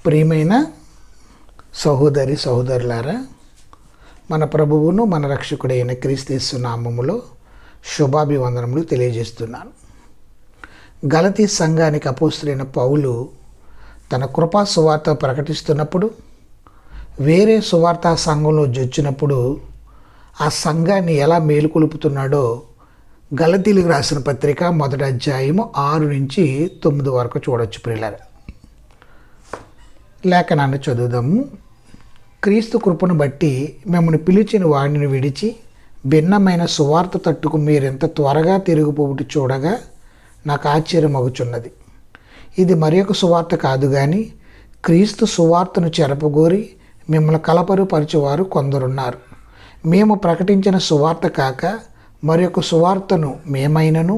ప్రియమైన సహోదరి సహోదరులారా, మన ప్రభువును మన రక్షకుడైన క్రీస్తు నామములో శుభాభివందనములు తెలియజేస్తున్నాను. గలతీ సంఘానికి అపోస్తలుడైన పౌలు తన కృపా సువార్త ప్రకటిస్తున్నప్పుడు వేరే సువార్తా సంఘంలో జొచ్చినప్పుడు ఆ సంఘాన్ని ఎలా మేలుకొలుపుతున్నాడో గలతీలకు రాసిన పత్రిక 1వ అధ్యాయము 6 నుంచి 9 వరకు చూడొచ్చు. ప్రియులారా, లేఖనాన్ని చదువుదాము. క్రీస్తు కృపను బట్టి మిమ్మల్ని పిలిచిన వాడిని విడిచి భిన్నమైన సువార్త తట్టుకు మీరెంత త్వరగా తిరిగిపోవుట చూడగా నాకు ఆశ్చర్యమగుచున్నది. ఇది మరి ఒక సువార్త కాదు కానీ క్రీస్తు సువార్తను చెరపగోరి మిమ్మల్ని కలపరుపరిచేవారు కొందరున్నారు. మేము ప్రకటించిన సువార్త కాక మరి ఒక సువార్తను మేమైనను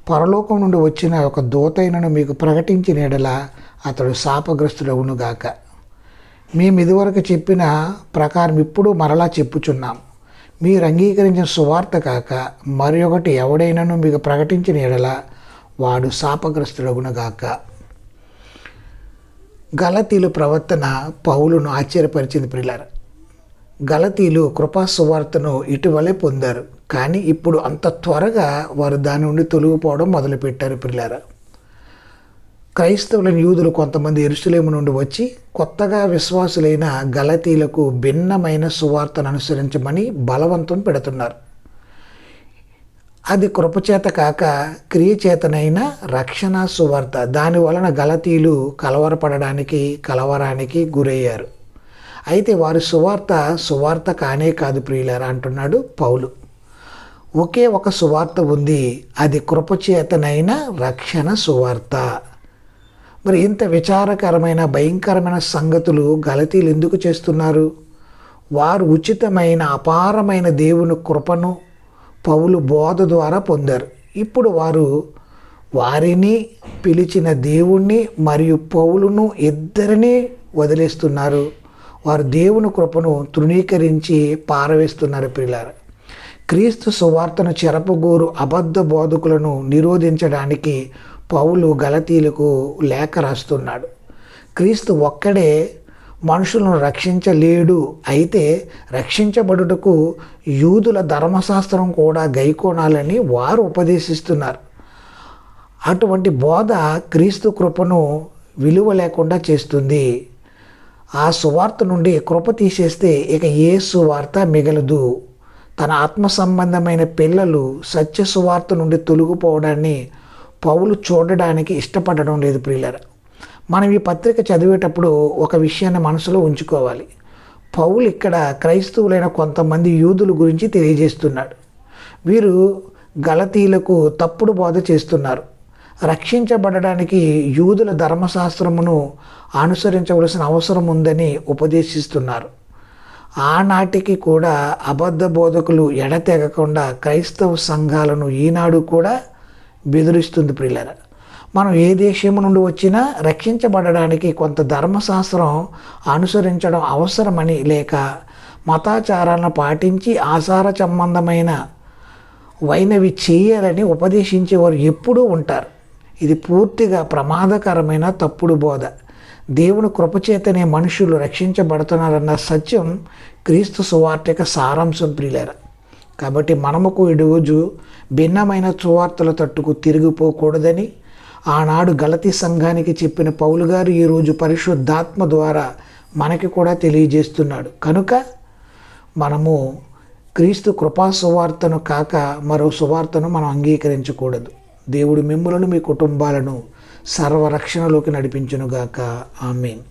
పరలోకం నుండి వచ్చిన ఒక దూతైనను మీకు ప్రకటించిన ఎడల అతడు శాపగ్రస్తుడవునుగాక. మేము ఇదివరకు చెప్పిన ప్రకారం ఇప్పుడు మరలా చెప్పుచున్నాం. మీరు అంగీకరించిన సువార్త కాక మరి ఒకటి ఎవడైనను మీకు ప్రకటించిన ఎడల వాడు శాపగ్రస్తుడవునుగాక. గలతీలు ప్రవర్తన పౌలును ఆశ్చర్యపరిచింది. ప్రియులారా, గలతీలు కృపా సువార్తను ఇటీవలే పొందారు, కానీ ఇప్పుడు అంత త్వరగా వారు దాని నుండి తొలగిపోవడం మొదలుపెట్టారు. ప్రియులారా, క్రైస్తవులైన యూదులు కొంతమంది యెరూషలేము నుండి వచ్చి కొత్తగా విశ్వాసులైన గలతీలకు భిన్నమైన సువార్తను అనుసరించమని బలవంతం పెడుతున్నారు. అది కృపచేత కాక క్రియచేతనైన రక్షణ సువార్త. దాని వలన గలతీలు కలవరానికి గురయ్యారు. అయితే వారి సువార్త కానే కాదు ప్రియులారా అంటున్నాడు పౌలు. ఒకే ఒక సువార్త ఉంది, అది కృపచేతనైన రక్షణ సువార్త. మరి ఇంత విచారకరమైన భయంకరమైన సంగతులు గలతీలు ఎందుకు చేస్తున్నారు? వారు ఉచితమైన అపారమైన దేవుని కృపను పౌలు బోధ ద్వారా పొందారు. ఇప్పుడు వారిని పిలిచిన దేవుణ్ణి మరియు పౌలును ఇద్దరినీ వదిలేస్తున్నారు. వారు దేవుని కృపను తృణీకరించి పారవేస్తున్నారు. ప్రియులారా, క్రీస్తు సువార్తను చెరపగోరు అబద్ధ బోధకులను నిరోధించడానికి పౌలు గలతీలకు లేఖ రాస్తున్నాడు. క్రీస్తు ఒక్కడే మనుషులను రక్షించలేడు. అయితే రక్షించబడుటకు యూదుల ధర్మశాస్త్రం కూడా గైకోనాలని వారు ఉపదేశిస్తున్నారు. అటువంటి బోధ క్రీస్తు కృపను విలువ లేకుండా చేస్తుంది. ఆ సువార్త నుండి కృప తీసేస్తే ఇక ఏ సువార్త మిగలదు. తన ఆత్మ సంబంధమైన పిల్లలు సత్య సువార్త నుండి తొలగిపోవడాన్ని పౌలు చూడడానికి ఇష్టపడడం లేదు. ప్రియులారా, మనం ఈ పత్రిక చదివేటప్పుడు ఒక విషయాన్ని మనసులో ఉంచుకోవాలి. పౌలు ఇక్కడ క్రైస్తవులైన కొంతమంది యూదుల గురించి తెలియజేస్తున్నాడు. వీరు గలతీలకు తప్పుడు బోధ చేస్తున్నారు. రక్షించబడడానికి యూదుల ధర్మశాస్త్రమును అనుసరించవలసిన అవసరం ఉందని ఉపదేశిస్తున్నారు. ఆనాటికి కూడా అబద్ధ బోధకులు ఎడతెగకుండా క్రైస్తవ సంఘాలను ఈనాడు కూడా బెదిరిస్తుంది. ప్రియులారా, మనం ఏ దేశం నుండి వచ్చినా రక్షించబడడానికి కొంత ధర్మశాస్త్రం అనుసరించడం అవసరమని, లేక మతాచారాలను పాటించి ఆచార సంబంధమైన వైనవి చేయాలని ఉపదేశించేవారు ఎప్పుడూ ఉంటారు. ఇది పూర్తిగా ప్రమాదకరమైన తప్పుడు బోధ. దేవుని కృపచేతనే మనుషులు రక్షించబడుతున్నారన్న సత్యం క్రీస్తు సువార్తిక సారాంశం. ప్రియులారా, కాబట్టి మనముకు ఈరోజు భిన్నమైన సువార్తల తట్టుకు తిరిగిపోకూడదని ఆనాడు గలతీ సంఘానికి చెప్పిన పౌలు గారు ఈరోజు పరిశుద్ధాత్మ ద్వారా మనకి కూడా తెలియజేస్తున్నాడు. కనుక మనము క్రీస్తు కృపా సువార్తను కాక మరో సువార్తను మనం అంగీకరించకూడదు. దేవుడు మిమ్ములను మీ కుటుంబాలను సర్వరక్షణలోకి నడిపించునుగాక. ఆమేన్.